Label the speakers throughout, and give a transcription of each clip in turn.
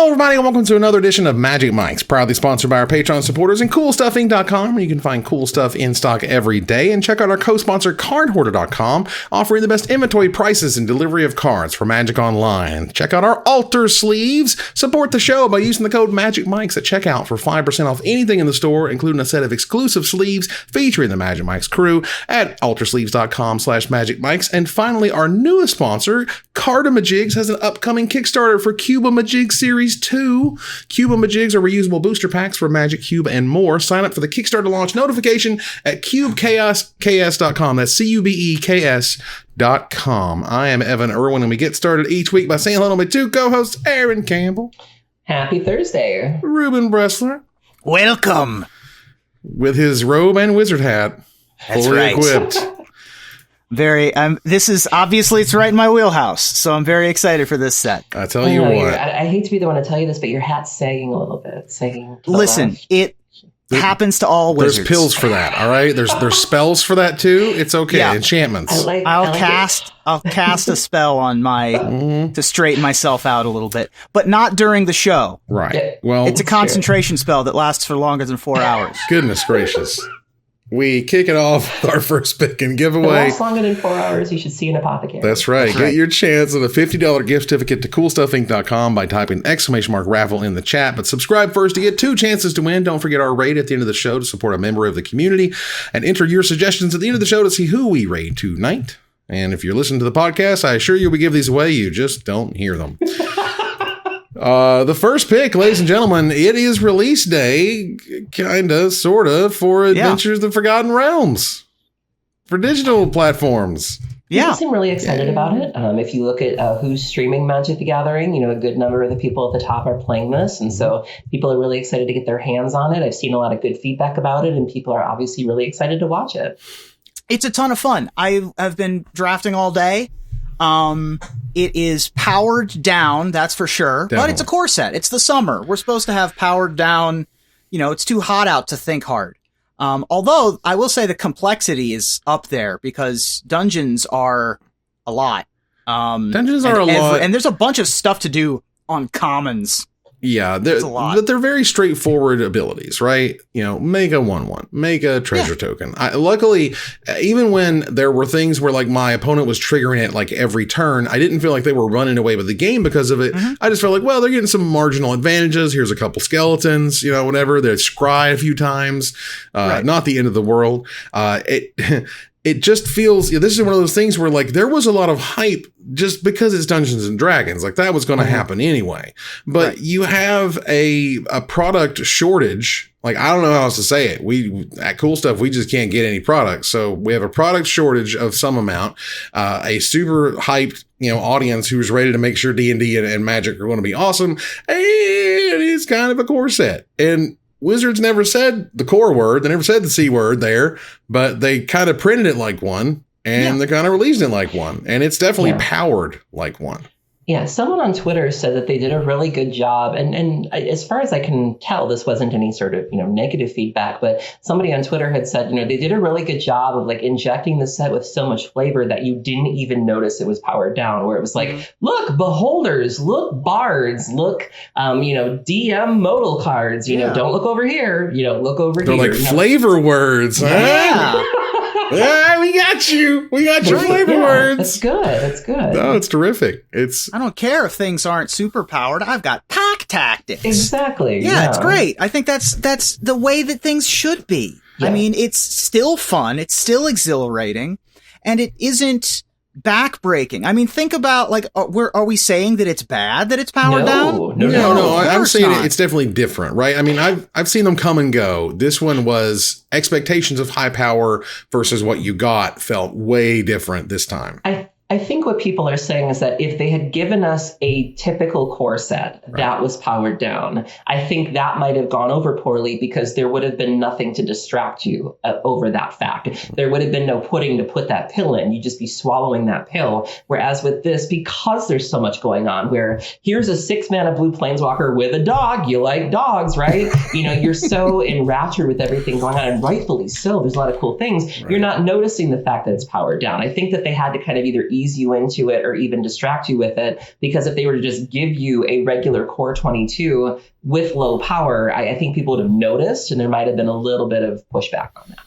Speaker 1: Hello, everybody, and welcome to another edition of Magic Mics, proudly sponsored by our Patreon supporters and CoolStuffInc.com, where you can find cool stuff in stock every day. And check out our co-sponsor, CardHoarder.com, offering the best inventory prices and delivery of cards for Magic Online. Check out our Altar Sleeves. Support the show by using the code MagicMics at checkout for 5% off anything in the store, including a set of exclusive sleeves featuring the Magic Mics crew at AltarSleeves.com/MagicMics. And finally, our newest sponsor, Cardamajigs, has an upcoming Kickstarter for Cubamajigs Series 2. Cubamajigs are reusable booster packs for Magic Cube and more. Sign up for the Kickstarter launch notification at CubeKS.com. That's CubeKS.com. I am Evan Irwin, and we get started each week by saying hello to my two co-hosts, Aaron Campbell.
Speaker 2: Happy Thursday.
Speaker 1: Ruben Bressler.
Speaker 3: Welcome.
Speaker 1: With his robe and wizard hat.
Speaker 3: That's
Speaker 1: fully
Speaker 3: right.
Speaker 1: Equipped.
Speaker 3: This is obviously, it's right in my wheelhouse, so I'm very excited for this set.
Speaker 1: I tell you what.
Speaker 2: I hate to be the one to tell you this, but your hat's sagging a little bit.
Speaker 3: Listen, it happens to all wizards.
Speaker 1: There's pills for that, all right? There's spells for that too. It's okay. Yeah. Enchantments.
Speaker 3: I'll cast a spell on my to straighten myself out a little bit, but not during the show.
Speaker 1: Right. Yeah. Well,
Speaker 3: it's a concentration spell that lasts for longer than 4 hours.
Speaker 1: Goodness gracious. We kick it off with our first pick and giveaway.
Speaker 2: If it lasts longer than 4 hours, you should see an apothecary.
Speaker 1: That's right. Get your chance at a $50 gift certificate to CoolStuffInc.com by typing !raffle in the chat. But subscribe first to get 2 chances to win. Don't forget our raid at the end of the show to support a member of the community. And enter your suggestions at the end of the show to see who we raid tonight. And if you're listening to the podcast, I assure you we give these away. You just don't hear them. The first pick, ladies and gentlemen, it is release day, kinda, sorta, for Adventures of the Forgotten Realms for digital platforms.
Speaker 2: People seem really excited about it. If you look at who's streaming Magic the Gathering, a good number of the people at the top are playing this. And so people are really excited to get their hands on it. I've seen a lot of good feedback about it, and people are obviously really excited to watch it.
Speaker 3: It's a ton of fun. I have been drafting all day. It is powered down, that's for sure. Definitely. But it's a core set. It's the summer. We're supposed to have powered down. It's too hot out to think hard. Although I will say the complexity is up there because dungeons are a lot.
Speaker 1: Dungeons are a lot.
Speaker 3: And there's a bunch of stuff to do on commons.
Speaker 1: Yeah, they're very straightforward abilities, right? Make a 1/1, make a treasure token. Luckily, even when there were things where like my opponent was triggering it like every turn, I didn't feel like they were running away with the game because of it. I just felt like, well, they're getting some marginal advantages. Here's a couple skeletons, whatever. They're scry a few times. Not the end of the world. It just feels, this is one of those things where like there was a lot of hype just because it's Dungeons and Dragons, like that was going to happen anyway. But you have a product shortage. Like, I don't know how else to say it. We at Cool Stuff, we just can't get any products. So we have a product shortage of some amount, a super hyped, audience who's ready to make sure D&D and Magic are going to be awesome. And it's kind of a core set. And Wizards never said the core word. They never said the C word there, but they kind of printed it like one, and they kind of released it like one. And it's definitely powered like one.
Speaker 2: Yeah, someone on Twitter said that they did a really good job. And as far as I can tell, this wasn't any sort of, negative feedback. But somebody on Twitter had said, they did a really good job of like injecting the set with so much flavor that you didn't even notice it was powered down, where it was like, look, beholders, look, bards, look, DM modal cards, don't look over here, look over
Speaker 1: They're
Speaker 2: here.
Speaker 1: They're like flavor words.
Speaker 3: Yeah.
Speaker 1: Yeah, we got you. We got your flavor words.
Speaker 2: That's good. That's good.
Speaker 1: No, it's terrific.
Speaker 3: I don't care if things aren't super powered. I've got pack tactics.
Speaker 2: Exactly.
Speaker 3: Yeah, it's great. I think that's the way that things should be. Yeah. I mean, it's still fun. It's still exhilarating, and it isn't backbreaking. I mean, think about like, are we saying that it's bad that it's powered down?
Speaker 1: No. I'm saying it's definitely different, right? I mean, I've seen them come and go. This one was expectations of high power versus what you got felt way different this time.
Speaker 2: I think what people are saying is that if they had given us a typical core set that was powered down, I think that might have gone over poorly because there would have been nothing to distract you over that fact. There would have been no pudding to put that pill in. You'd just be swallowing that pill. Whereas with this, because there's so much going on, where here's a 6-mana blue planeswalker with a dog. You like dogs, right? You're so enraptured with everything going on, and rightfully so. There's a lot of cool things. Right. You're not noticing the fact that it's powered down. I think that they had to kind of either ease ease you into it or even distract you with it. Because if they were to just give you a regular Core 22 with low power, I think people would have noticed, and there might have been a little bit of pushback on that.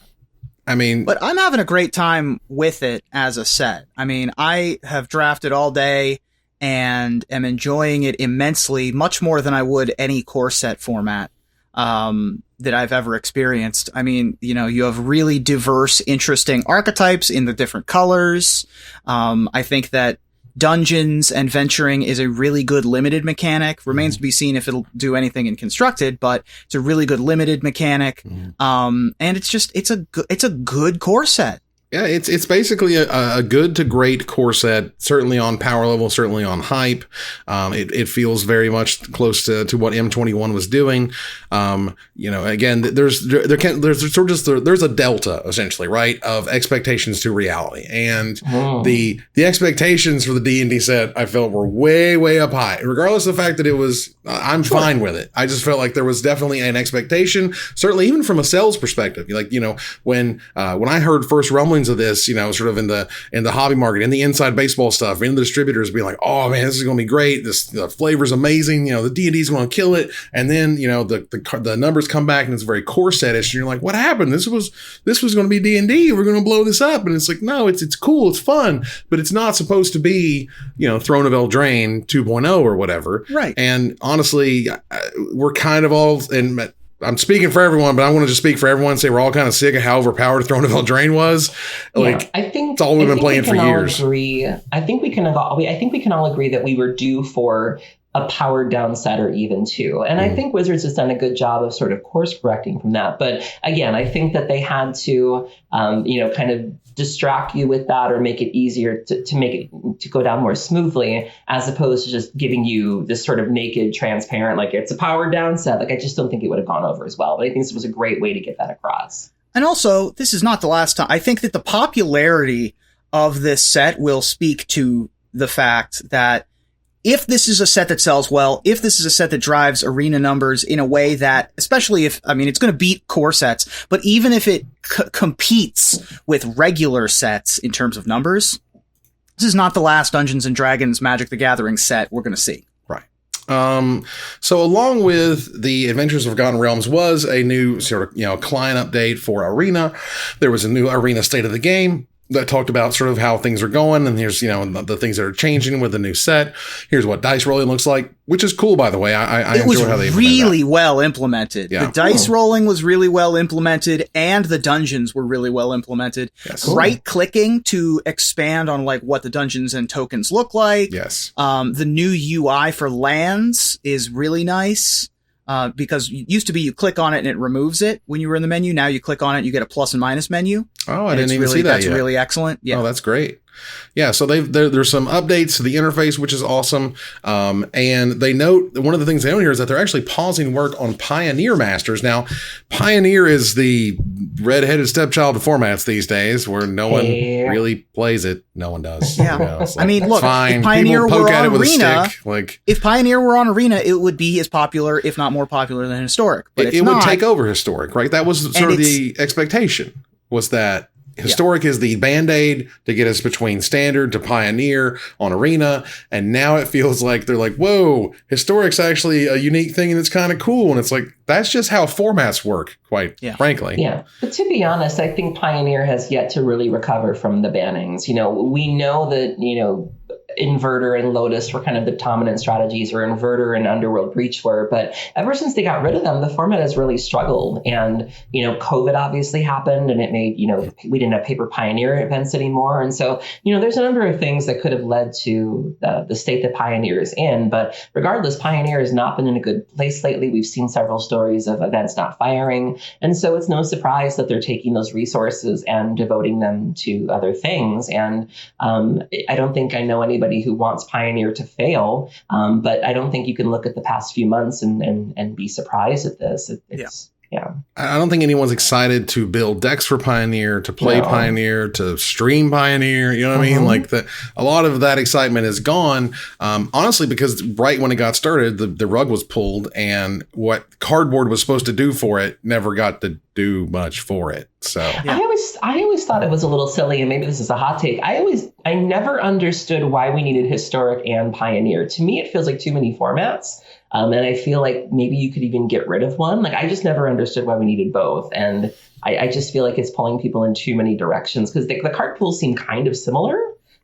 Speaker 1: I mean,
Speaker 3: but I'm having a great time with it as a set. I mean, I have drafted all day and am enjoying it immensely, much more than I would any core set format that I've ever experienced. I mean, you know, you have really diverse, interesting archetypes in the different colors. I think that dungeons and venturing is a really good limited mechanic. Remains to be seen if it'll do anything in constructed, but it's a really good limited mechanic. And it's a good core set.
Speaker 1: Yeah, it's basically a good to great core set, certainly on power level, certainly on hype. It feels very much close to what M21 was doing. You know, again, there's a delta essentially, right, of expectations to reality, and the expectations for the D&D set I felt were way up high, regardless of the fact that it was. I'm fine with it. I just felt like there was definitely an expectation, certainly even from a sales perspective. Like, you know, when I heard first rumblings of this, you know, sort of in the hobby market, in the inside baseball stuff, in the distributors being like, oh man, this is going to be great. The flavor's amazing. You know, the D&D is going to kill it. And then, you know, the numbers come back and it's very core set-ish. And you're like, what happened? This was going to be D&D. We're going to blow this up. And it's like, no, it's cool. It's fun, but it's not supposed to be, you know, Throne of Eldraine 2.0 or whatever.
Speaker 3: Right.
Speaker 1: And honestly, we're kind of all, and I'm speaking for everyone, but I want to just speak for everyone and say we're all kind of sick of how overpowered Throne of Eldraine was. Like,
Speaker 2: I think
Speaker 1: it's all we've been playing for years.
Speaker 2: I think we can all agree that we were due for a powered down set or even two. And I think Wizards has done a good job of sort of course correcting from that. But again, I think that they had to, kind of distract you with that or make it easier to make it to go down more smoothly, as opposed to just giving you this sort of naked, transparent, like it's a powered down set. Like, I just don't think it would have gone over as well. But I think this was a great way to get that across. And also, this is not the last time. I think that the popularity of this set will speak to the fact that if this is a set that sells well, if this is a set that drives arena numbers in a way that, especially if, I mean, it's going to beat core sets, but even if it competes with regular sets in terms of numbers, this is not the last Dungeons and Dragons Magic the Gathering set we're going to see.
Speaker 1: Right. So along with the Adventures of Forgotten Realms was a new sort of, you know, client update for Arena. There was a new Arena State of the Game that talked about sort of how things are going, and here's, you know, the things that are changing with the new set. Here's what dice rolling looks like, which is cool, by the way. I enjoy how they
Speaker 3: really well implemented. Yeah. The dice rolling was really well implemented, and the dungeons were really well implemented.
Speaker 1: Yes.
Speaker 3: Right clicking to expand on like what the dungeons and tokens look like.
Speaker 1: Yes.
Speaker 3: The new UI for lands is really nice. Because it used to be you click on it and it removes it when you were in the menu. Now you click on it, you get a plus and minus menu.
Speaker 1: Oh, I didn't even see that
Speaker 3: That's
Speaker 1: yet.
Speaker 3: really excellent. Yeah.
Speaker 1: Oh, that's great. Yeah, so there's some updates to the interface, which is awesome. And they note, one of the things they note here is that they're actually pausing work on Pioneer Masters. Now, Pioneer is the redheaded stepchild of formats these days, where no one really plays it. No one does.
Speaker 3: Yeah.
Speaker 1: You know, like,
Speaker 3: I mean, look,
Speaker 1: fine.
Speaker 3: if Pioneer
Speaker 1: People poke
Speaker 3: were
Speaker 1: at
Speaker 3: on
Speaker 1: it with
Speaker 3: Arena,
Speaker 1: a stick. Like,
Speaker 3: if Pioneer were on Arena, it would be as popular, if not more popular than Historic. But
Speaker 1: it would take over Historic, right? That was sort of the expectation, was that Historic is the Band-Aid to get us between Standard to Pioneer on Arena, and now it feels like they're like, whoa, Historic's actually a unique thing and it's kind of cool, and it's like, that's just how formats work, quite frankly.
Speaker 2: Yeah, but to be honest, I think Pioneer has yet to really recover from the bannings. You know, we know that, you know, Inverter and Lotus were kind of the dominant strategies, or Inverter and Underworld Breach were, but ever since they got rid of them, the format has really struggled. And, you know, COVID obviously happened, and it made, you know, we didn't have paper Pioneer events anymore. And so, you know, there's a number of things that could have led to the state that Pioneer is in. But regardless, Pioneer has not been in a good place lately. We've seen several stories of events not firing. And so it's no surprise that they're taking those resources and devoting them to other things. And I don't think I know anybody who wants Pioneer to fail, but I don't think you can look at the past few months and be surprised at this. Yeah.
Speaker 1: I don't think anyone's excited to build decks for Pioneer, to play Pioneer, to stream Pioneer. You know what I mean? Like a lot of that excitement is gone. Honestly, because right when it got started, the rug was pulled, and what cardboard was supposed to do for it never got to do much for it. So
Speaker 2: I always thought it was a little silly, and maybe this is a hot take. I never understood why we needed Historic and Pioneer. To me, it feels like too many formats. And I feel like maybe you could even get rid of one. Like, I just never understood why we needed both. And I just feel like it's pulling people in too many directions, because the card pools seem kind of similar.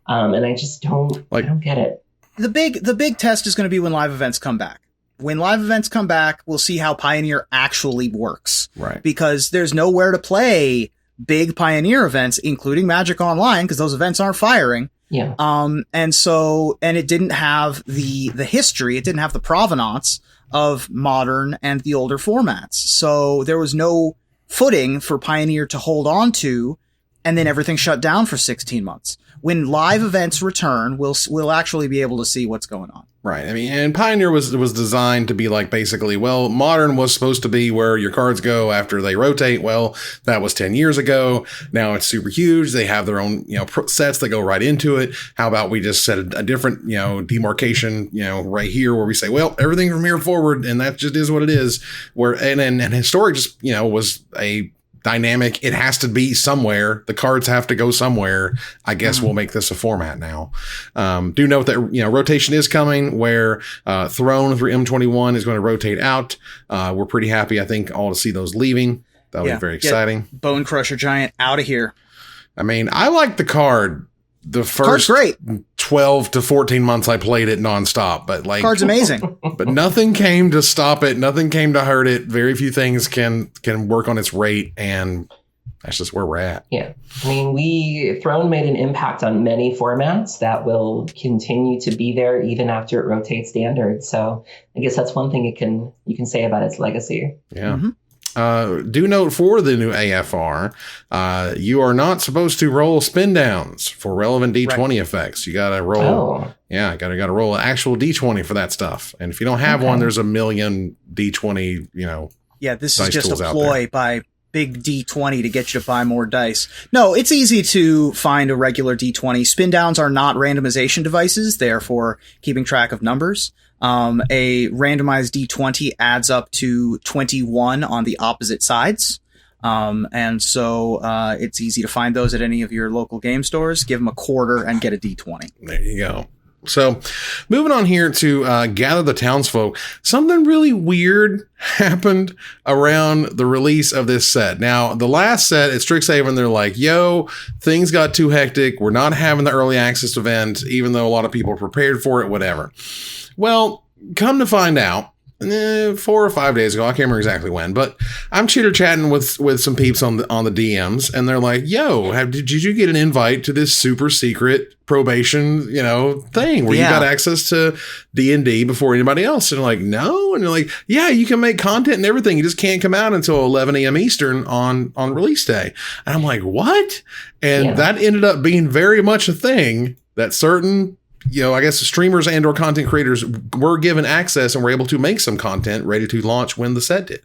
Speaker 2: And I just don't get it.
Speaker 3: The big test is going to be when live events come back. When live events come back, we'll see how Pioneer actually works.
Speaker 1: Right.
Speaker 3: Because there's nowhere to play big Pioneer events, including Magic Online, because those events aren't firing.
Speaker 2: Yeah.
Speaker 3: And it didn't have the history, it didn't have the provenance of Modern and the older formats. So there was no footing for Pioneer to hold on to, and then everything shut down for 16 months. When live events return, we'll actually be able to see what's going on.
Speaker 1: Right. I mean, and Pioneer was designed to be like, basically, well, Modern was supposed to be where your cards go after they rotate. Well, that was 10 years ago. Now it's super huge. They have their own, sets that go right into it. How about we just set a different, demarcation, right here where we say, well, everything from here forward, and that just is what it is. And Historic just, was a dynamic. It has to be somewhere. The cards have to go somewhere. I guess we'll make this a format now. Do note that, rotation is coming, where Throne through M21 is going to rotate out. We're pretty happy, I think, all to see those leaving. That'll be very exciting.
Speaker 3: Bone Crusher Giant out of here.
Speaker 1: I mean, I like the card. The first
Speaker 3: great.
Speaker 1: 12 to 14 months I played it nonstop, but
Speaker 3: card's amazing.
Speaker 1: But nothing came to stop it. Nothing came to hurt it. Very few things can work on its rate, and that's just where we're at.
Speaker 2: Yeah. I mean, Throne made an impact on many formats that will continue to be there even after it rotates standard. So I guess that's one thing you can say about its legacy.
Speaker 1: Yeah. Mm-hmm. Do note for the new AFR, you are not supposed to roll Spindowns for relevant D20 effects. You got to roll. Yeah, got to roll an actual D20 for that stuff. And if you don't have one, there's a million D20,
Speaker 3: Yeah, this is just a ploy by big D20 to get you to buy more dice. No, it's easy to find a regular D20. Spindowns are not randomization devices. They are for keeping track of numbers. A randomized D20 adds up to 21 on the opposite sides. And so it's easy to find those at any of your local game stores. Give them a quarter and get a D20.
Speaker 1: There you go. So moving on here to Gather the Townsfolk, something really weird happened around the release of this set. Now, the last set at Strixhaven, they're like, yo, things got too hectic. We're not having the early access event, even though a lot of people are prepared for it, whatever. Well, come to find out, 4 or 5 days ago, I can't remember exactly when, but I'm chitter-chatting with some peeps on the DMs, and they're like, yo, did you get an invite to this super secret probation, thing where you got access to D&D before anybody else? And they're like, no. And they're like, yeah, you can make content and everything. You just can't come out until 11 a.m. Eastern on release day. And I'm like, what? And that ended up being very much a thing that certain I guess streamers and or content creators were given access and were able to make some content ready to launch when the set did.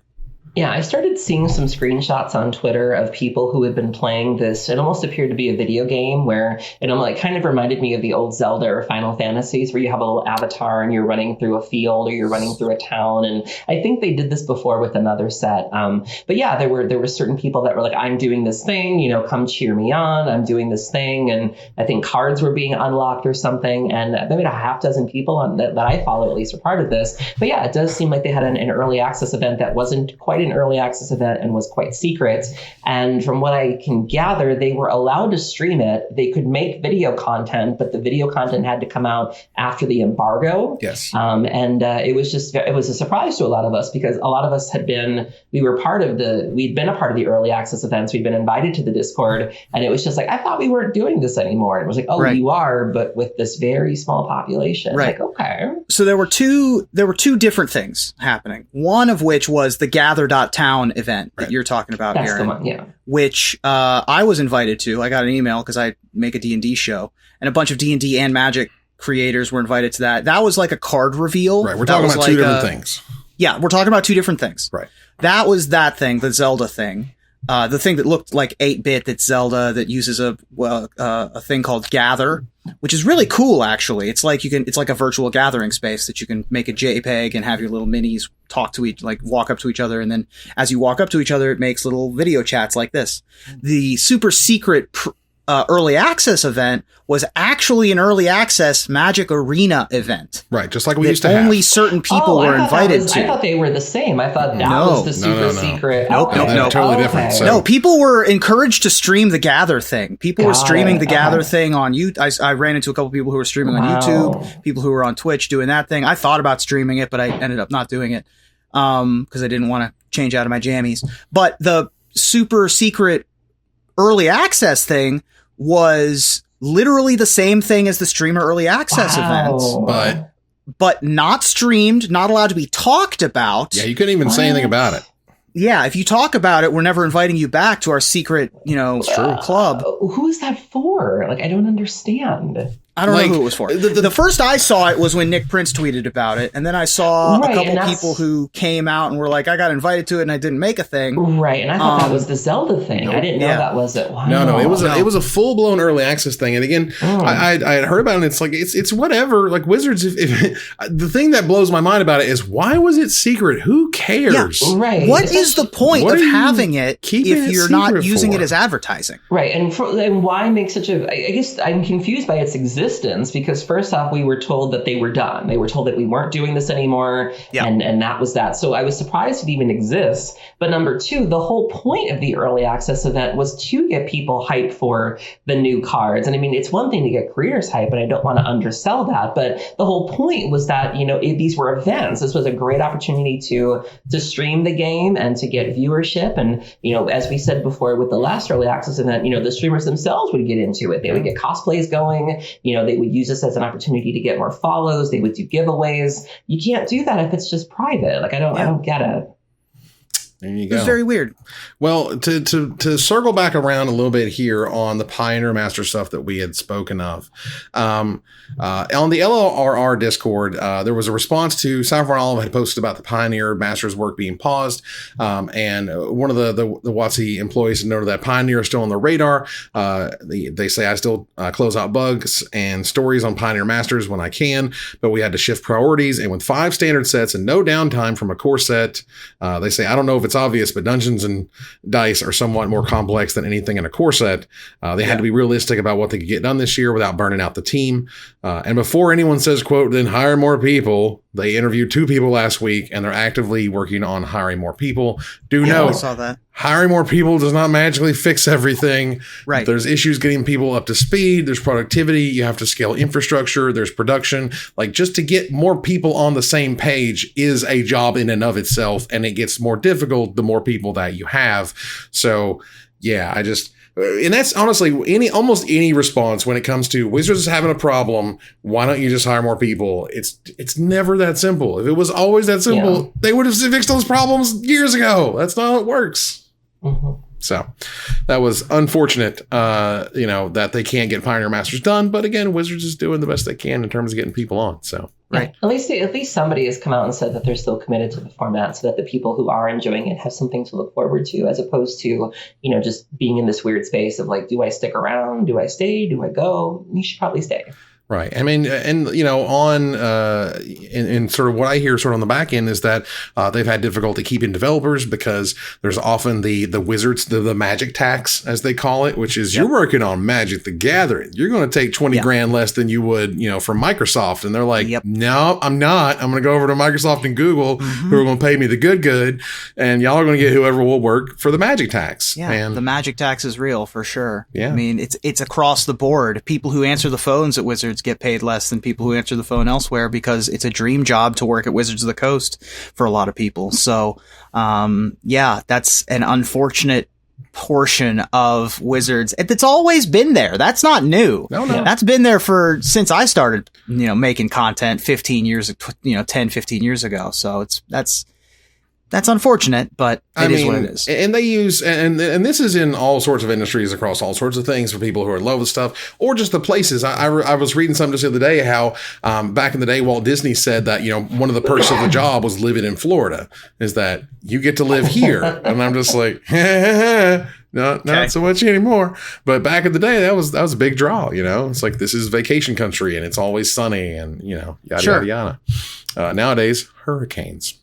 Speaker 2: Yeah, I started seeing some screenshots on Twitter of people who had been playing this. It almost appeared to be a video game where it kind of reminded me of the old Zelda or Final Fantasies, where you have a little avatar and you're running through a field or you're running through a town. And I think they did this before with another set. But yeah, there were certain people that were like, I'm doing this thing, come cheer me on. I'm doing this thing. And I think cards were being unlocked or something. And maybe a half dozen people that I follow at least are part of this. But yeah, it does seem like they had an early access event that wasn't quite an early access event and was quite secret. And from what I can gather, they were allowed to stream it. They could make video content, but the video content had to come out after the embargo.
Speaker 1: Yes.
Speaker 2: It was a surprise to a lot of us, because a lot of us we'd been a part of the early access events. We'd been invited to the Discord, and it was just like, I thought we weren't doing this anymore. And it was like, you are, but with this very small population.
Speaker 3: Right.
Speaker 2: Like, okay.
Speaker 3: So there were two different things happening. One of which was the Gather.town event that you're talking about,
Speaker 2: That's
Speaker 3: Aaron,
Speaker 2: the one, yeah.
Speaker 3: Which I was invited to. I got an email because I make a D&D show, and a bunch of D&D and Magic creators were invited to that. That was like a card reveal.
Speaker 1: Right, we're talking about two different things.
Speaker 3: Yeah, we're talking about two different things.
Speaker 1: Right.
Speaker 3: that was that thing, the Zelda thing. The thing that looked like 8-bit, that's Zelda, that uses a thing called Gather, which is really cool, actually. It's like it's like a virtual gathering space that you can make a JPEG and have your little minis talk to walk up to each other. And then as you walk up to each other, it makes little video chats like this. The super secret early access event was actually an early access Magic Arena event.
Speaker 1: Right, just like we used to have.
Speaker 3: Only certain people were invited to.
Speaker 2: I thought they were the same. I thought that was the super secret.
Speaker 3: Nope.
Speaker 1: Totally different. So.
Speaker 3: No, people were encouraged to stream the Gather thing. People were streaming the Gather thing on YouTube. I ran into a couple people who were streaming on YouTube, people who were on Twitch doing that thing. I thought about streaming it, but I ended up not doing it because I didn't want to change out of my jammies. But the super secret early access thing was literally the same thing as the streamer early access events, but not streamed, not allowed to be talked about.
Speaker 1: Yeah, you couldn't even say anything about it.
Speaker 3: Yeah, if you talk about it, we're never inviting you back to our secret, club.
Speaker 2: Who is that for? Like, I don't understand.
Speaker 3: I don't know who it was for. The first I saw it was when Nick Prince tweeted about it, and then I saw a couple people who came out and were like, I got invited to it and I didn't make a thing.
Speaker 2: Right, and I thought that was the Zelda thing. I didn't know that was it. Wow.
Speaker 1: No, it was a full-blown early access thing. And again, I had heard about it, and it's like, it's whatever. Like, Wizards, if the thing that blows my mind about it is, why was it secret? Who cares?
Speaker 2: Yeah, right.
Speaker 3: What is the point of having it if you're not using it as advertising?
Speaker 2: Right, and why make such a... I guess I'm confused by its existence, because first off, we were told that they were done. They were told that we weren't doing this anymore, and that was that. So I was surprised it even exists. But number two, the whole point of the early access event was to get people hyped for the new cards. And I mean, it's one thing to get creators hype, and I don't want to undersell that, but the whole point was that, these were events. This was a great opportunity to stream the game and to get viewership. And, as we said before with the last early access event, the streamers themselves would get into it. They would get cosplays going. They would use this as an opportunity to get more follows. They would do giveaways. You can't do that if it's just private. Like, I don't get it.
Speaker 1: There you go.
Speaker 3: It's very weird.
Speaker 1: Well, to circle back around a little bit here on the Pioneer Master stuff that we had spoken of, on the LRR Discord, there was a response to Sapphire Olive had posted about the Pioneer Master's work being paused, and one of the WotC employees noted that Pioneer is still on the radar. They say I still close out bugs and stories on Pioneer Masters when I can, but we had to shift priorities, and with 5 standard sets and no downtime from a core set, they say, I don't know if it's obvious, but Dungeons and Dice are somewhat more complex than anything in a core set. They had to be realistic about what they could get done this year without burning out the team. And before anyone says, quote, then hire more people, they interviewed 2 people last week, and they're actively working on hiring more people.
Speaker 3: I saw that.
Speaker 1: Hiring more people does not magically fix everything.
Speaker 3: Right.
Speaker 1: There's issues getting people up to speed. There's productivity. You have to scale infrastructure. There's production. Like, just to get more people on the same page is a job in and of itself. And it gets more difficult the more people that you have. So, yeah, and that's honestly almost any response when it comes to Wizards having a problem. Why don't you just hire more people? It's never that simple. If it was always that simple, they would have fixed those problems years ago. That's not how it works. Mm-hmm. So that was unfortunate, that they can't get Pioneer Masters done. But again, Wizards is doing the best they can in terms of getting people on. So.
Speaker 2: Right. At least somebody has come out and said that they're still committed to the format, so that the people who are enjoying it have something to look forward to, as opposed to, just being in this weird space of like, do I stick around? Do I stay? Do I go? You should probably stay.
Speaker 1: Right. I mean, and in sort of what I hear sort of on the back end is that they've had difficulty keeping developers because there's often the Wizards, the magic tax, as they call it, which is you're working on Magic the Gathering. You're going to take 20 grand less than you would, from Microsoft. And they're like, no, I'm not. I'm going to go over to Microsoft and Google, who are going to pay me the good, and y'all are going to get whoever will work for the magic tax.
Speaker 3: Yeah,
Speaker 1: and
Speaker 3: the magic tax is real for sure.
Speaker 1: Yeah.
Speaker 3: I mean, it's across the board. People who answer the phones at Wizards get paid less than people who answer the phone elsewhere, because it's a dream job to work at Wizards of the Coast for a lot of people. So, that's an unfortunate portion of Wizards. It's always been there. That's not new.
Speaker 1: No.
Speaker 3: That's been there since I started, making content 15 years ago. So That's unfortunate, but it is what it is.
Speaker 1: And they use, and this is in all sorts of industries across all sorts of things for people who are in love with stuff, or just the places. I was reading something just the other day how back in the day, Walt Disney said that, one of the perks of the job was living in Florida, is that you get to live here. And I'm just like, not so much anymore. But back in the day, that was a big draw, It's like, this is vacation country and it's always sunny and, yada, yada, yada. Nowadays, hurricanes.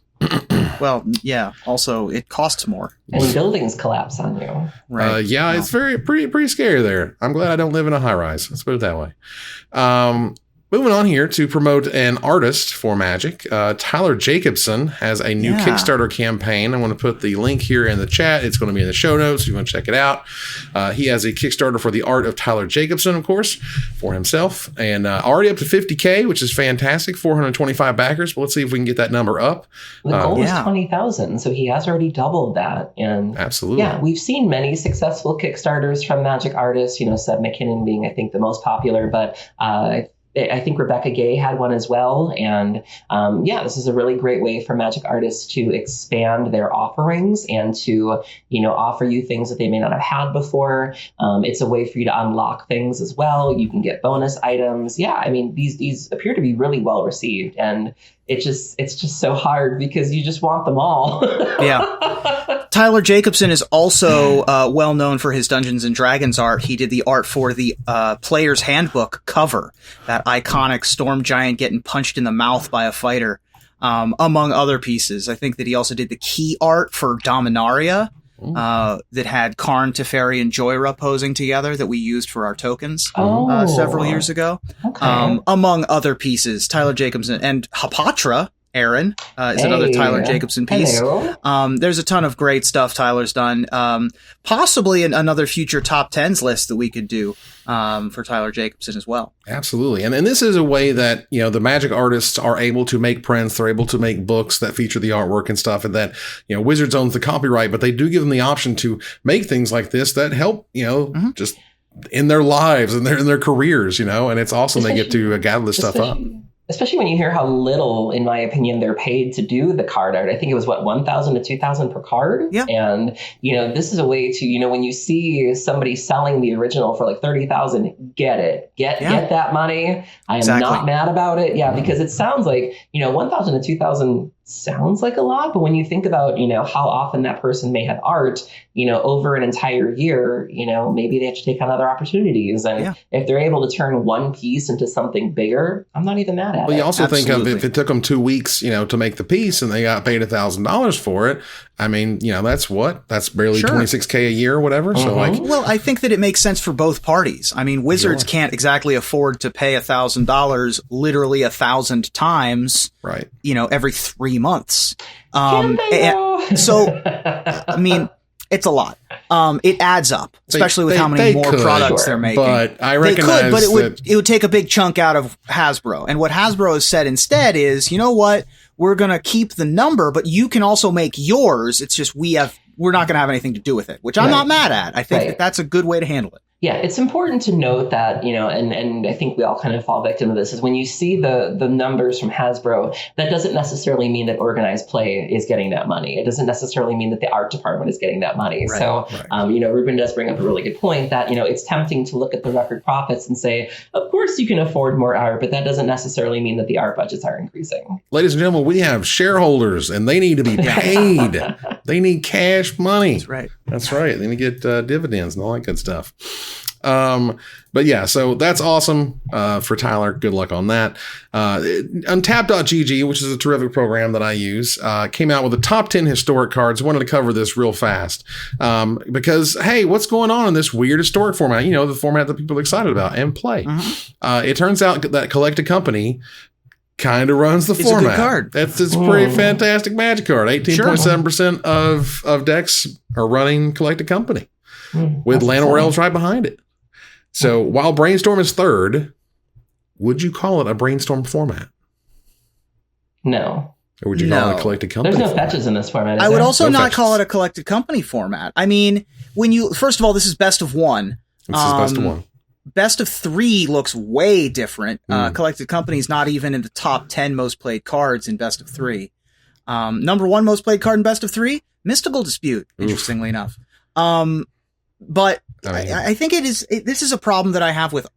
Speaker 3: Well, yeah. Also, it costs more,
Speaker 2: and buildings collapse on you.
Speaker 3: Right.
Speaker 1: It's pretty scary there. I'm glad I don't live in a high rise. Let's put it that way. Moving on here to promote an artist for Magic. Tyler Jacobson has a new Kickstarter campaign. I want to put the link here in the chat. It's going to be in the show notes if you want to check it out. He has a Kickstarter for the Art of Tyler Jacobson, of course, for himself. And already up to 50K, which is fantastic. 425 backers. But let's see if we can get that number up.
Speaker 2: The goal is 20,000. So he has already doubled that. And
Speaker 1: absolutely.
Speaker 2: Yeah, we've seen many successful Kickstarters from Magic artists, Seb McKinnon being, I think, the most popular. But I think Rebecca Gay had one as well. And this is a really great way for Magic artists to expand their offerings and to, offer you things that they may not have had before. It's a way for you to unlock things as well. You can get bonus items. Yeah, I mean, these appear to be really well received. And it's just so hard because you just want them all.
Speaker 3: Yeah. Tyler Jacobson is also well known for his Dungeons and Dragons art. He did the art for the Player's Handbook cover, that iconic storm giant getting punched in the mouth by a fighter, among other pieces. I think that he also did the key art for Dominaria, that had Karn, Teferi, and Joyra posing together that we used for our tokens several years ago. Okay. Among other pieces, Tyler Jacobson and Hapatra, Aaron, is another Tyler Jacobson piece. There's a ton of great stuff Tyler's done. Possibly another future top 10s list that we could do for Tyler Jacobson as well.
Speaker 1: Absolutely. And this is a way that, the Magic artists are able to make prints. They're able to make books that feature the artwork and stuff, and that, Wizards owns the copyright, but they do give them the option to make things like this that help, just in their lives and in their careers, and it's awesome they get to gather this stuff up.
Speaker 2: Especially when you hear how little, in my opinion, they're paid to do the card art. I think it was, $1,000 to $2,000 per card?
Speaker 3: Yeah.
Speaker 2: And, this is a way to, when you see somebody selling the original for like $30,000, get it. Get that money. I am not mad about it. Yeah, because it sounds like, $1,000 to $2,000 sounds like a lot, but when you think about, how often that person may have art, over an entire year, maybe they have to take on other opportunities. And if they're able to turn one piece into something bigger, I'm not even mad at it.
Speaker 1: Well, you also think of if it took them 2 weeks, to make the piece and they got paid $1,000 for it. I mean, that's barely $26K a year or whatever. So
Speaker 3: well, I think that it makes sense for both parties. I mean, Wizards can't exactly afford to pay $1,000 literally 1,000 times,
Speaker 1: right?
Speaker 3: Every 3 months.
Speaker 2: So,
Speaker 3: I mean, it's a lot. It adds up, especially with how many more products they're making.
Speaker 1: But I recognize
Speaker 3: it would take a big chunk out of Hasbro. And what Hasbro has said instead is, you know what? We're going to keep the number, but you can also make yours. It's just we're not going to have anything to do with it, which I'm not mad at. I think that's a good way to handle it.
Speaker 2: Yeah, it's important to note that, and I think we all kind of fall victim to this, is when you see the numbers from Hasbro, that doesn't necessarily mean that organized play is getting that money. It doesn't necessarily mean that the art department is getting that money. Right, so, Ruben does bring up a really good point that, it's tempting to look at the record profits and say, of course you can afford more art, but that doesn't necessarily mean that the art budgets are increasing.
Speaker 1: Ladies and gentlemen, we have shareholders and they need to be paid. They need cash money.
Speaker 3: That's right.
Speaker 1: That's right. They need to get dividends and all that good stuff. But yeah, so that's awesome for Tyler. Good luck on that. Untap.gg, which is a terrific program that I use, came out with the top 10 historic cards. I wanted to cover this real fast because, hey, what's going on in this weird historic format? The format that people are excited about and play. It turns out that Collect a Company kind of runs the format.
Speaker 3: It's a good card.
Speaker 1: It's a pretty fantastic Magic card. 18.7% of decks are running Collect a Company with Llanowar Elves right behind it. So while Brainstorm is third, would you call it a Brainstorm format?
Speaker 2: No.
Speaker 1: Or would you call it a Collected Company
Speaker 2: There's no fetches in this format.
Speaker 3: I would also not call it a Collected Company format. I mean, first of all, this is best of one.
Speaker 1: This is best of one.
Speaker 3: Best of three looks way different. Collected Company is not even in the top 10 most played cards in best of three. Number 1 most played card in best of 3, Mystical Dispute, interestingly enough. But I think this is a problem that I have with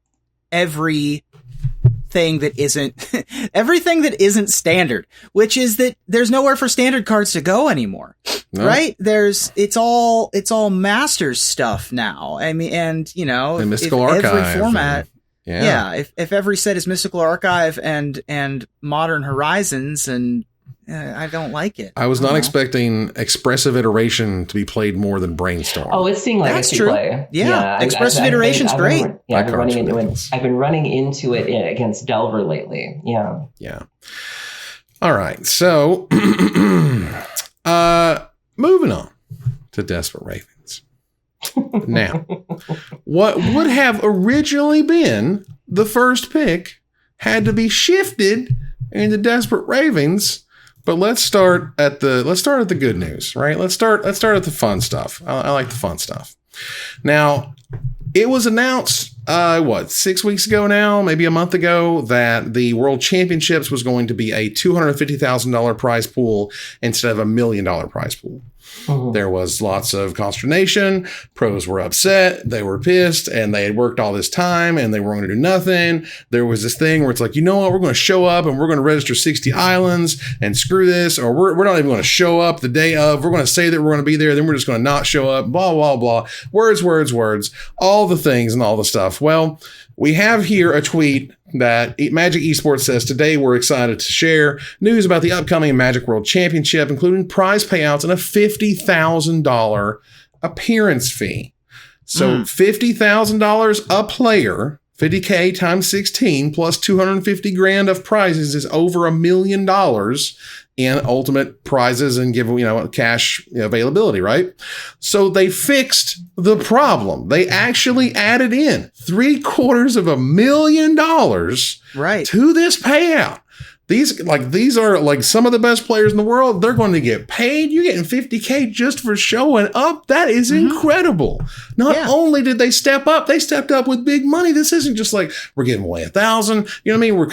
Speaker 3: everything that isn't standard, which is that there's nowhere for standard cards to go anymore. No. Right? It's all Masters stuff now. I mean, and
Speaker 1: Mystical Archive.
Speaker 3: Every format. If every set is Mystical Archive and Modern Horizons, and I don't like it.
Speaker 1: I was not expecting Expressive Iteration to be played more than Brainstorm.
Speaker 2: Oh, it's seeing legacy play.
Speaker 3: Yeah. Expressive Iteration's great.
Speaker 2: I've been running into it against Delver lately. Yeah.
Speaker 1: Yeah. All right. So, moving on to Desperate Ravens. Now, what would have originally been the first pick had to be shifted into Desperate Ravens. But let's start at the good news, right? Let's start at the fun stuff. I like the fun stuff. Now, it was announced 6 weeks ago now, maybe a month ago, that the World Championships was going to be a $250,000 prize pool instead of $1 million prize pool. Mm-hmm. There was lots of consternation. Pros were upset. They were pissed, and they had worked all this time and they were going to do nothing. There was this thing where it's like, you know what? We're going to show up and we're going to register 60 islands and screw this, or we're not even going to show up the day of. We're going to say that we're going to be there. Then we're just going to not show up, blah, blah, blah. Words, all the things and all the stuff. Well, we have here a tweet that Magic Esports says, today we're excited to share news about the upcoming Magic World Championship, including prize payouts and a $50,000 appearance fee. So $50,000 a player, 50K times 16 plus 250 grand of prizes is over $1 million in ultimate prizes and give, cash availability, right? So they fixed the problem. They actually added in $750,000 to this payout. These are like some of the best players in the world. They're going to get paid. You're getting 50K just for showing up. That is incredible. Not only did they step up, they stepped up with big money. This isn't just like we're giving away 1,000. You know what I mean? We're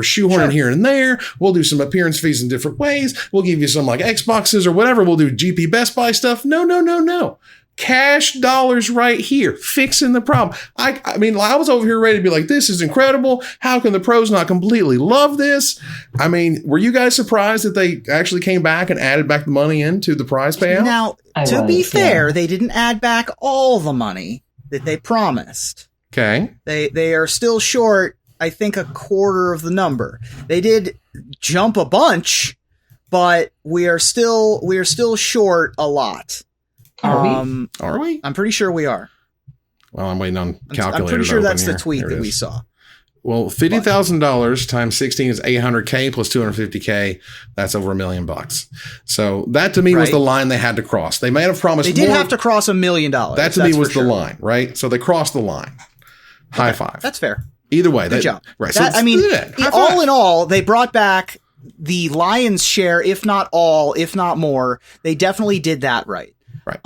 Speaker 1: shoehorning here and there. We'll do some appearance fees in different ways. We'll give you some like Xboxes or whatever. We'll do GP Best Buy stuff. No. Cash dollars right here, fixing the problem. I mean, I was over here ready to be like, this is incredible. How can the pros not completely love this? I mean, were you guys surprised that they actually came back and added back the money into the prize payout?
Speaker 3: Now, to be fair, they didn't add back all the money that they promised.
Speaker 1: Okay.
Speaker 3: They are still short, I think, a quarter of the number. They did jump a bunch, but we are still short a lot.
Speaker 1: Are we?
Speaker 3: I'm pretty sure we are.
Speaker 1: Well, I'm waiting on calculator.
Speaker 3: I'm pretty sure that's
Speaker 1: here.
Speaker 3: the tweet that we saw.
Speaker 1: Well, $50,000 times 16 is $800K plus 250K. That's over $1 million. So that to me was the line they had to cross. They may have promised.
Speaker 3: They did have to cross $1 million.
Speaker 1: That to me was the line, right? So they crossed the line. High five.
Speaker 3: That's fair.
Speaker 1: Either way,
Speaker 3: good job.
Speaker 1: Right.
Speaker 3: That,
Speaker 1: so
Speaker 3: all in all, they brought back the lion's share, if not all, if not more. They definitely did that right.
Speaker 1: Right.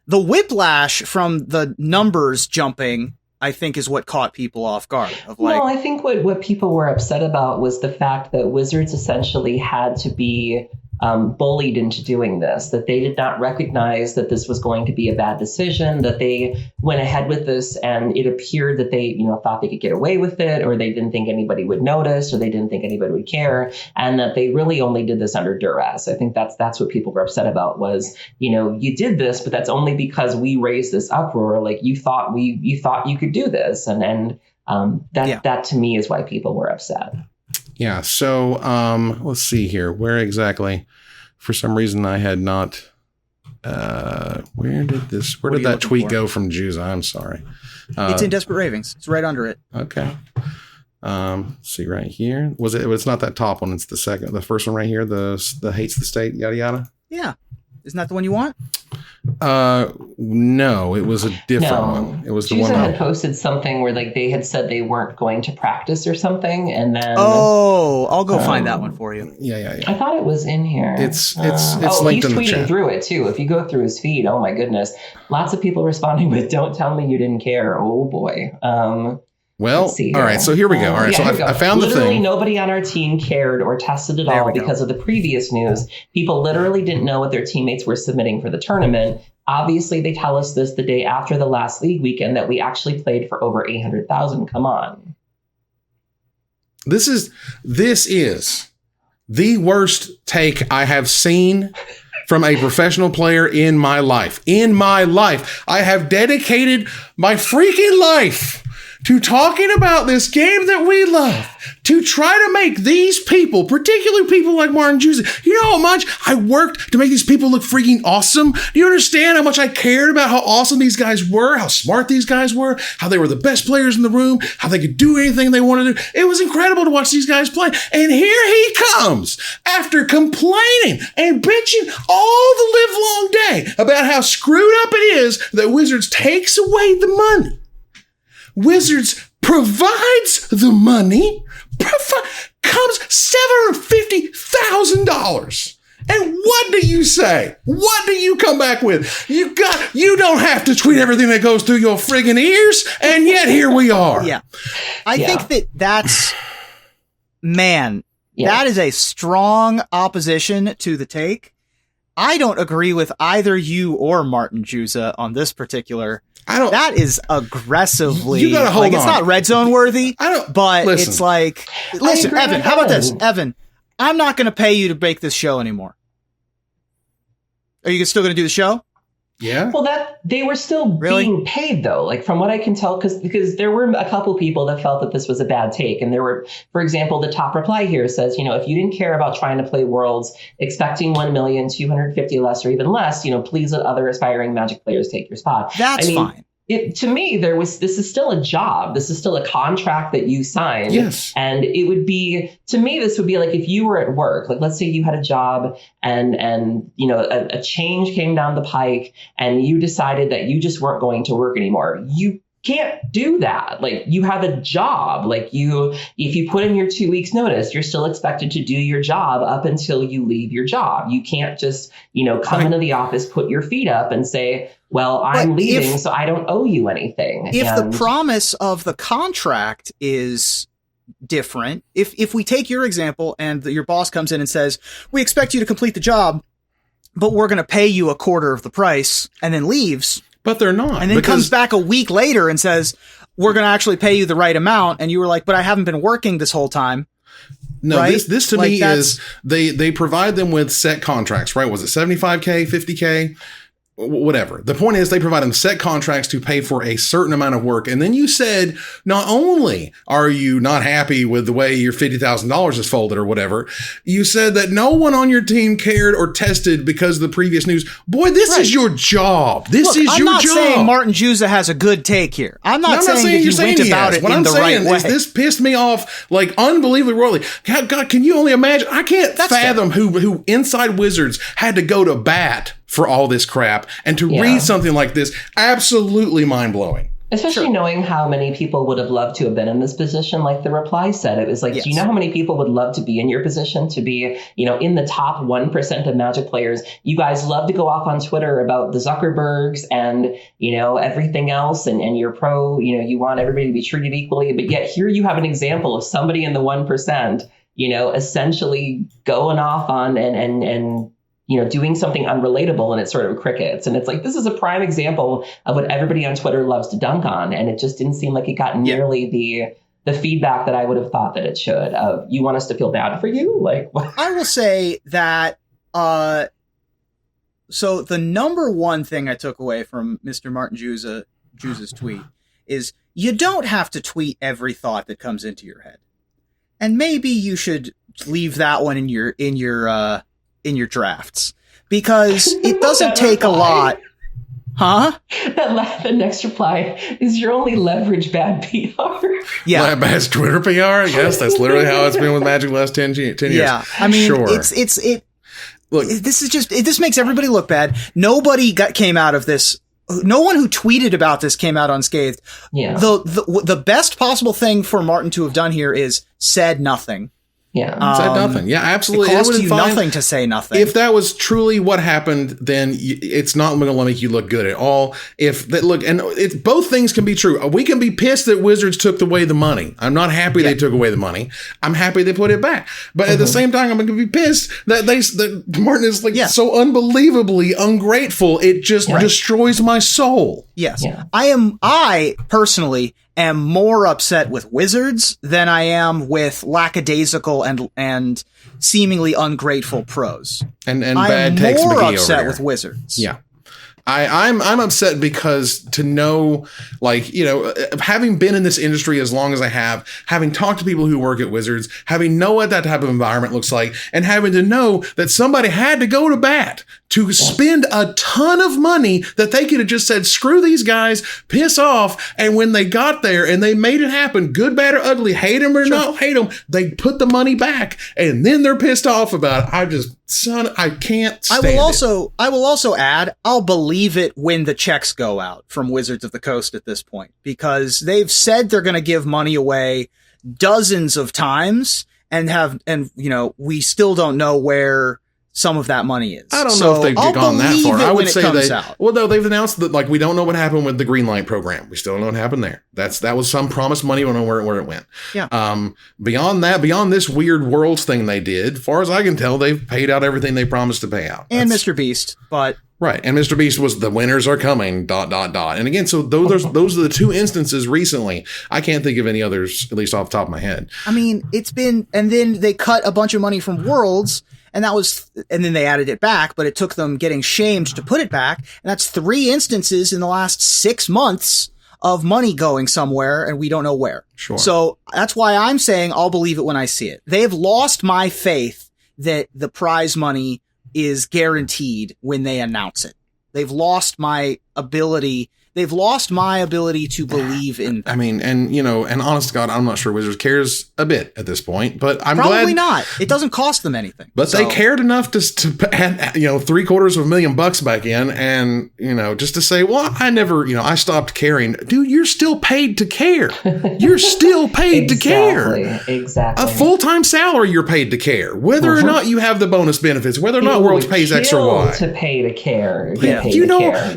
Speaker 3: The whiplash from the numbers jumping, I think, is what caught people off guard.
Speaker 2: I think what people were upset about was the fact that Wizards essentially had to be bullied into doing this, that they did not recognize that this was going to be a bad decision, that they went ahead with this and it appeared that they, thought they could get away with it, or they didn't think anybody would notice, or they didn't think anybody would care, and that they really only did this under duress. I think that's what people were upset about was, you did this, but that's only because we raised this uproar. Like you thought you could do this. And that to me is why people were upset.
Speaker 1: Yeah. So let's see here. Where exactly? For some reason, I had not. Where did that tweet go from Jůza? I'm sorry.
Speaker 3: It's in Desperate Ravings. It's right under it.
Speaker 1: Okay. See right here. It's not that top one. It's the first one right here. The hates the state, yada yada.
Speaker 3: Yeah. Isn't that the one you want?
Speaker 1: No, it was a different one. It was the one
Speaker 2: that had posted something where they had said they weren't going to practice or something, and then
Speaker 3: I'll go find that one for you.
Speaker 1: Yeah.
Speaker 2: I thought it was in here.
Speaker 1: It's linked in the chat.
Speaker 2: He's tweeting through it too. If you go through his feed, oh my goodness, lots of people responding with "Don't tell me you didn't care." Oh boy.
Speaker 1: Well, all right, so here we go. All right, so I found the thing.
Speaker 2: Literally nobody on our team cared or tested at all because of the previous news. People literally didn't know what their teammates were submitting for the tournament. Obviously, they tell us this the day after the last league weekend that we actually played for over 800,000. Come on.
Speaker 1: This is the worst take I have seen from a professional player in my life. In my life, I have dedicated my freaking life to talking about this game that we love, to try to make these people, particularly people like Martin Jůza, you know how much I worked to make these people look freaking awesome? Do you understand how much I cared about how awesome these guys were, how smart these guys were, how they were the best players in the room, how they could do anything they wanted to do? It was incredible to watch these guys play. And here he comes after complaining and bitching all the livelong day about how screwed up it is that Wizards takes away the money. Wizards provides the money, comes $750,000. And what do you say? What do you come back with? You don't have to tweet everything that goes through your friggin' ears, and yet here we are.
Speaker 3: Yeah. I think that's, man, that is a strong opposition to the take. I don't agree with either you or Martin Jůza on this particular. That is aggressively.
Speaker 1: You gotta hold on.
Speaker 3: It's not red zone worthy. But
Speaker 1: listen.
Speaker 3: It's like, listen, Evan. How about this, Evan? I'm not going to pay you to make this show anymore. Are you still going to do the show?
Speaker 1: Yeah.
Speaker 2: Well, they were still being paid, though. Like, from what I can tell, because there were a couple people that felt that this was a bad take. And there were, for example, the top reply here says, if you didn't care about trying to play Worlds, expecting 1,250,000 less or even less, please let other aspiring Magic players take your spot.
Speaker 3: That's fine.
Speaker 2: To me, this is still a job. This is still a contract that you signed.
Speaker 1: Yes.
Speaker 2: And it would be, to me, this would be like if you were at work, like let's say you had a job and a change came down the pike and you decided that you just weren't going to work anymore. You can't do that. Like, you have a job. Like, if you put in your 2 weeks notice, you're still expected to do your job up until you leave your job. You can't just, come into the office, put your feet up and say, well, I'm leaving, so I don't owe you anything.
Speaker 3: If the promise of the contract is different, if we take your example and your boss comes in and says, we expect you to complete the job, but we're going to pay you a quarter of the price, and then leaves.
Speaker 1: But they're not.
Speaker 3: And then comes back a week later and says, we're going to actually pay you the right amount. And you were like, but I haven't been working this whole time.
Speaker 1: No,
Speaker 3: right?
Speaker 1: this to me is they provide them with set contracts, right? Was it 75K, 50K? Whatever. The point is they provide them set contracts to pay for a certain amount of work. And then you said, not only are you not happy with the way your $50,000 is folded or whatever, you said that no one on your team cared or tested because of the previous news. Boy, this is your job. This is your job. I'm not saying
Speaker 3: Martin Jůza has a good take here. I'm not saying that he went about it in the right way.
Speaker 1: This pissed me off like unbelievably royally. God, can you only imagine? I can't fathom who inside Wizards had to go to bat for all this crap, and to read something like this, absolutely mind-blowing.
Speaker 2: Especially knowing how many people would have loved to have been in this position. Like the reply said, it was like, do you know how many people would love to be in your position, to be, in the top 1% of Magic players? You guys love to go off on Twitter about the Zuckerbergs and, everything else, and you're pro, you want everybody to be treated equally. But yet here you have an example of somebody in the 1%, essentially going off on and doing something unrelatable, and it's sort of crickets. And it's like, this is a prime example of what everybody on Twitter loves to dunk on. And it just didn't seem like it got nearly the feedback that I would have thought that it should. You want us to feel bad for you? Like, what?
Speaker 3: I will say that, so the number one thing I took away from Mr. Martin Jůza's tweet is you don't have to tweet every thought that comes into your head. And maybe you should leave that one in your drafts, because it doesn't take a lot. Huh?
Speaker 2: The next reply is your only leverage bad PR.
Speaker 1: Yeah. Bad Twitter PR? Yes, that's literally how it's been with Magic the last 10 years.
Speaker 3: Yeah. I mean, look, this makes everybody look bad. Nobody came out of this. No one who tweeted about this came out unscathed. Yeah. The best possible thing for Martin to have done here is said nothing.
Speaker 2: Yeah.
Speaker 1: Said nothing. Yeah, absolutely.
Speaker 3: It costs you nothing to say nothing.
Speaker 1: If that was truly what happened, then it's not going to make you look good at all. Both things can be true. We can be pissed that Wizards took away the money. I'm not happy they took away the money. I'm happy they put it back. But at the same time, I'm going to be pissed that Martin is so unbelievably ungrateful. It just destroys my soul.
Speaker 3: Yes. Yeah. I personally am more upset with Wizards than I am with lackadaisical and seemingly ungrateful pros.
Speaker 1: And bad takes
Speaker 3: I'm more
Speaker 1: McGee
Speaker 3: upset
Speaker 1: over
Speaker 3: with Wizards.
Speaker 1: Yeah. I'm upset because to know, having been in this industry as long as I have, having talked to people who work at Wizards, having know what that type of environment looks like, and having to know that somebody had to go to bat to spend a ton of money that they could have just said, screw these guys, piss off. And when they got there and they made it happen, good, bad, or ugly, hate them or not hate them, they put the money back and then they're pissed off about it. I can't stand it.
Speaker 3: I will also add, I'll believe it when the checks go out from Wizards of the Coast at this point, because they've said they're going to give money away dozens of times and we still don't know where some of that money is.
Speaker 1: I don't know if they've gone that far. I would say they've announced that we don't know what happened with the Greenlight program. We still don't know what happened there. That was some promised money. We don't know where it went.
Speaker 3: Yeah.
Speaker 1: Beyond this weird Worlds thing they did, as far as I can tell, they've paid out everything they promised to pay out.
Speaker 3: And Mr. Beast, but
Speaker 1: right. And Mr. Beast was the winners are coming, ... And again, so those are the two instances recently. I can't think of any others, at least off the top of my head.
Speaker 3: I mean, and then they cut a bunch of money from Worlds, and then they added it back, but it took them getting shamed to put it back. And that's 3 instances in the last 6 months of money going somewhere, and we don't know where.
Speaker 1: Sure.
Speaker 3: So that's why I'm saying I'll believe it when I see it. They've lost my faith that the prize money is guaranteed when they announce it. They've lost my ability to believe in them.
Speaker 1: I mean, and honest to God, I'm not sure Wizards cares a bit at this point, but I'm
Speaker 3: probably
Speaker 1: glad.
Speaker 3: Not. It doesn't cost them anything.
Speaker 1: But they cared enough to add, $750,000 back in, and, just to say, well, I stopped caring. Dude, you're still paid to care. You're still paid to care.
Speaker 2: Exactly.
Speaker 1: A full-time salary, you're paid to care. Whether or not you have the bonus benefits, whether or not Worlds pays X or Y.
Speaker 2: To pay to care.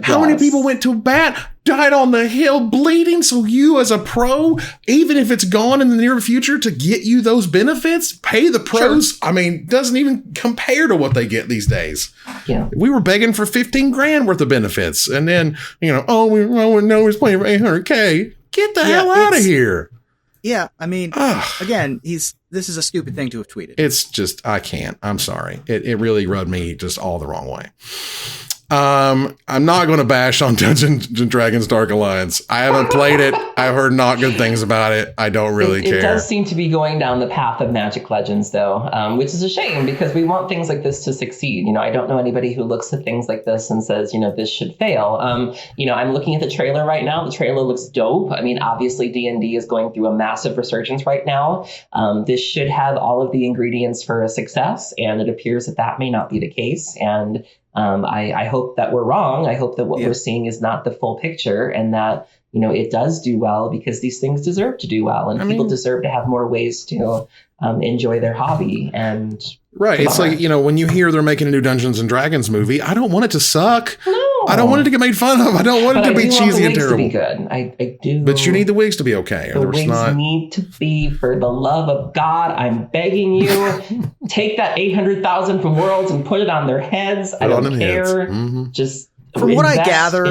Speaker 1: How many people went to bat, died on the hill bleeding, so you as a pro, even if it's gone in the near future, to get you those benefits, pay the pros. Sure. I mean, doesn't even compare to what they get these days.
Speaker 2: Yeah.
Speaker 1: We were begging for $15,000 worth of benefits, and then, we know he's playing for $800K. Get the hell out of here.
Speaker 3: Yeah, I mean, again, this is a stupid thing to have tweeted.
Speaker 1: It's just, I can't. I'm sorry. It really rubbed me just all the wrong way. I'm not going to bash on Dungeons & Dragons Dark Alliance. I haven't played it. I've heard not good things about it. I don't really care.
Speaker 2: It does seem to be going down the path of Magic Legends, though, which is a shame because we want things like this to succeed. I don't know anybody who looks at things like this and says, this should fail. I'm looking at the trailer right now. The trailer looks dope. I mean, obviously D&D is going through a massive resurgence right now. This should have all of the ingredients for a success, and it appears that may not be the case. And I hope that we're wrong. I hope that what we're seeing is not the full picture, and that, it does do well, because these things deserve to do well, and people deserve to have more ways to enjoy their hobby. And
Speaker 1: right. It's like, when you hear they're making a new Dungeons and Dragons movie, I don't want it to suck.
Speaker 2: No.
Speaker 1: I don't want it to get made fun of. I don't want it to be cheesy and terrible.
Speaker 2: To be good. I do.
Speaker 1: But you need the wigs to be okay.
Speaker 2: The wigs need to be, for the love of God, I'm begging you, take that $800,000 from Worlds and put it on their heads. I don't care.
Speaker 1: Mm-hmm.
Speaker 2: Just
Speaker 3: from what I gather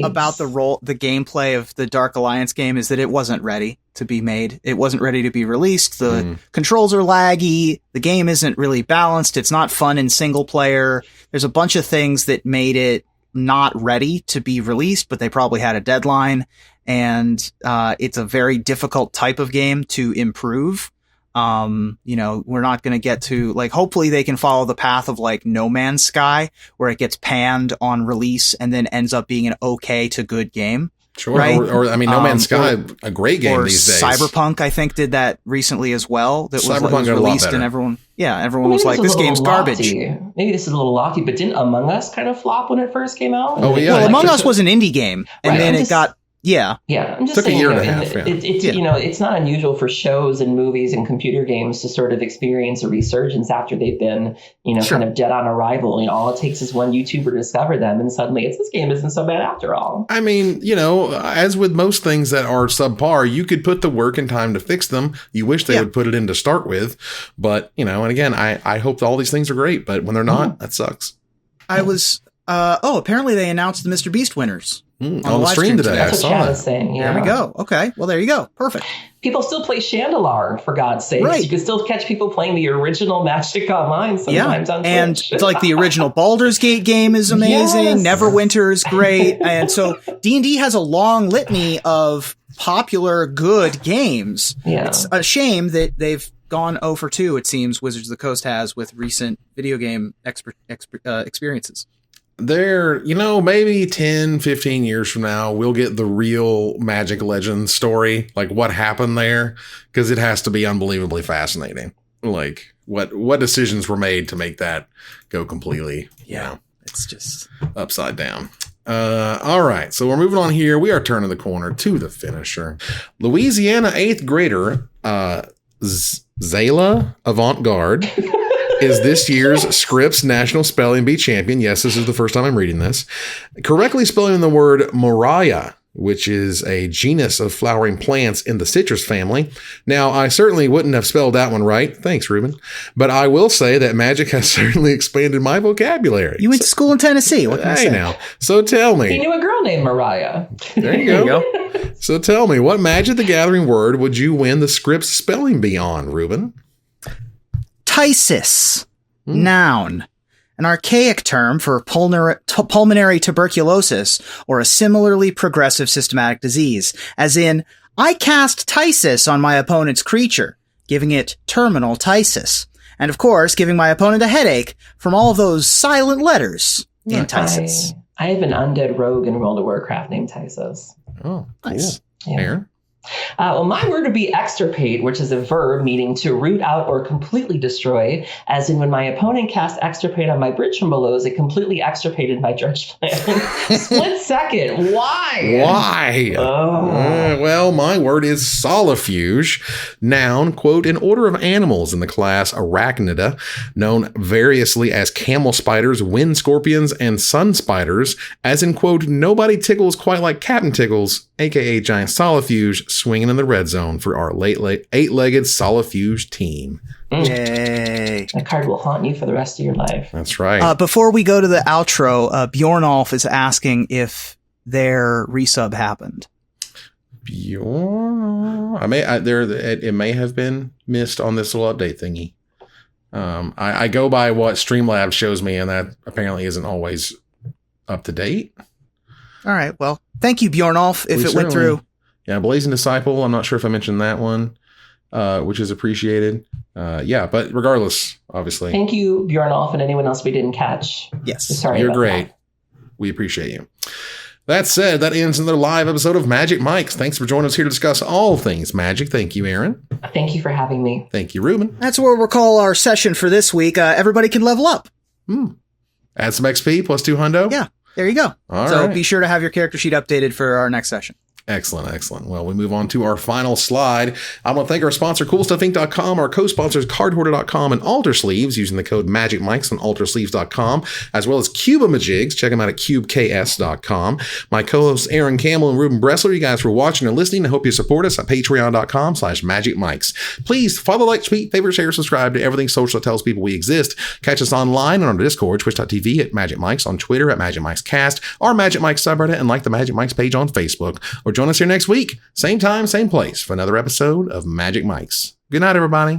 Speaker 3: about the gameplay of the Dark Alliance game is that it wasn't ready to be made. It wasn't ready to be released. The controls are laggy. The game isn't really balanced. It's not fun in single player. There's a bunch of things that made it not ready to be released, but they probably had a deadline, and it's a very difficult type of game to improve. We're not going to get to, hopefully they can follow the path of No Man's Sky, where it gets panned on release and then ends up being an okay to good game.
Speaker 1: Sure.
Speaker 3: Right?
Speaker 1: Or No Man's Sky, a great game these days.
Speaker 3: Cyberpunk, I think, did that recently as well. That was
Speaker 1: released,
Speaker 3: and everyone was like, this game's garbage.
Speaker 2: Maybe this is a little lofty, but didn't Among Us kind of flop when it first came out?
Speaker 1: Oh, yeah.
Speaker 3: Well, Among Us was an indie game, and then it got Yeah.
Speaker 2: Yeah. I'm just
Speaker 1: Took
Speaker 2: saying,
Speaker 1: a year and a half.
Speaker 2: It's not unusual for shows and movies and computer games to sort of experience a resurgence after they've been, kind of dead on arrival. All it takes is one YouTuber to discover them, and suddenly this game isn't so bad after all.
Speaker 1: I mean, as with most things that are subpar, you could put the work and time to fix them. You wish they would put it in to start with. But, and again, I hope all these things are great, but when they're not, that sucks.
Speaker 3: I was, apparently they announced the Mr. Beast winners.
Speaker 1: On the stream today.
Speaker 2: That's what Chad is saying. Yeah.
Speaker 3: There we go. Okay. Well, there you go. Perfect.
Speaker 2: People still play Chandelar, for God's sake.
Speaker 3: Right.
Speaker 2: You can still catch people playing the original Magic Online sometimes on Twitch.
Speaker 3: And it's like the original Baldur's Gate game is amazing. Yes. Neverwinter is great. And so D&D has a long litany of popular, good games. Yeah. It's a shame that they've gone 0 for 2, it seems, Wizards of the Coast has with recent video game experiences.
Speaker 1: There, maybe 10, 15 years from now, we'll get the real Magic Legends story, like what happened there, because it has to be unbelievably fascinating. Like what decisions were made to make that go completely,
Speaker 3: it's just
Speaker 1: upside down. All right, so we're moving on here. We are turning the corner to the finisher. Louisiana 8th grader, Zayla Avant-Garde, is this year's Scripps National Spelling Bee champion. Yes, this is the first time I'm reading this. Correctly spelling the word Moriah, which is a genus of flowering plants in the citrus family. Now, I certainly wouldn't have spelled that one right. Thanks, Ruben. But I will say that Magic has certainly expanded my vocabulary.
Speaker 3: You went to school in Tennessee. What can I say?
Speaker 1: Now. So tell me.
Speaker 2: He knew a girl named Mariah.
Speaker 1: There you go. So tell me, what Magic the Gathering word would you win the Scripps Spelling Bee on, Ruben?
Speaker 3: Ptysis, noun, an archaic term for pulmonary tuberculosis or a similarly progressive systematic disease, as in, I cast ptysis on my opponent's creature, giving it terminal ptysis, and of course, giving my opponent a headache from all of those silent letters in ptysis.
Speaker 2: I have an undead rogue in World of Warcraft named Ptysis.
Speaker 1: Oh, cool.
Speaker 2: Nice. Yeah.
Speaker 1: Aaron?
Speaker 2: Well, my word would be extirpate, which is a verb meaning to root out or completely destroy, as in when my opponent cast extirpate on my Bridge from Below, it completely extirpated my dredge plan. Split second. Why?
Speaker 1: Why? Well, my word is solifuge, noun, quote, an order of animals in the class Arachnida, known variously as camel spiders, wind scorpions, and sun spiders, as in, quote, nobody tickles quite like Captain Tickles, aka Giant Solifuge, swinging in the red zone for our eight-legged Solifuge team.
Speaker 3: Yay.
Speaker 2: That card will haunt you for the rest of your life.
Speaker 1: That's right.
Speaker 3: Before we go to the outro, Bjornolf is asking if their resub happened.
Speaker 1: Bjorn, it may have been missed on this little update thingy. I go by what Streamlabs shows me, and that apparently isn't always up to date.
Speaker 3: All right. Well, thank you, Bjornolf, if it went through.
Speaker 1: Yeah, Blazing Disciple. I'm not sure if I mentioned that one, which is appreciated. But regardless, obviously.
Speaker 2: Thank you, Bjornolf, and anyone else we didn't catch.
Speaker 3: Yes.
Speaker 2: Sorry.
Speaker 1: You're great. That. We appreciate you. That said, that ends another live episode of Magic Mike's. Thanks for joining us here to discuss all things Magic. Thank you, Aaron.
Speaker 2: Thank you for having me.
Speaker 1: Thank you, Ruben.
Speaker 3: That's where we'll call our session for this week. Everybody can level up.
Speaker 1: Add some XP plus 2 hundo.
Speaker 3: Yeah. There you go. All right. Be sure to have your character sheet updated for our next session.
Speaker 1: Excellent. Well, we move on to our final slide. I want to thank our sponsor, CoolStuffInc.com, our co-sponsors, CardHoarder.com, and AlterSleeves, using the code MagicMikes on AlterSleeves.com, as well as Cubamajigs. Check them out at CubeKS.com. My co-hosts, Aaron Campbell and Ruben Bressler, you guys for watching and listening. I hope you support us at Patreon.com/MagicMikes. Please follow, like, tweet, favorite, share, subscribe to everything social that tells people we exist. Catch us online on our Discord, twitch.tv at MagicMikes, on Twitter at MagicMikesCast, our Magic Mike subreddit, and like the Magic Mikes page on Facebook. Or join us here next week, same time, same place, for another episode of Magic Mikes. Good night, everybody.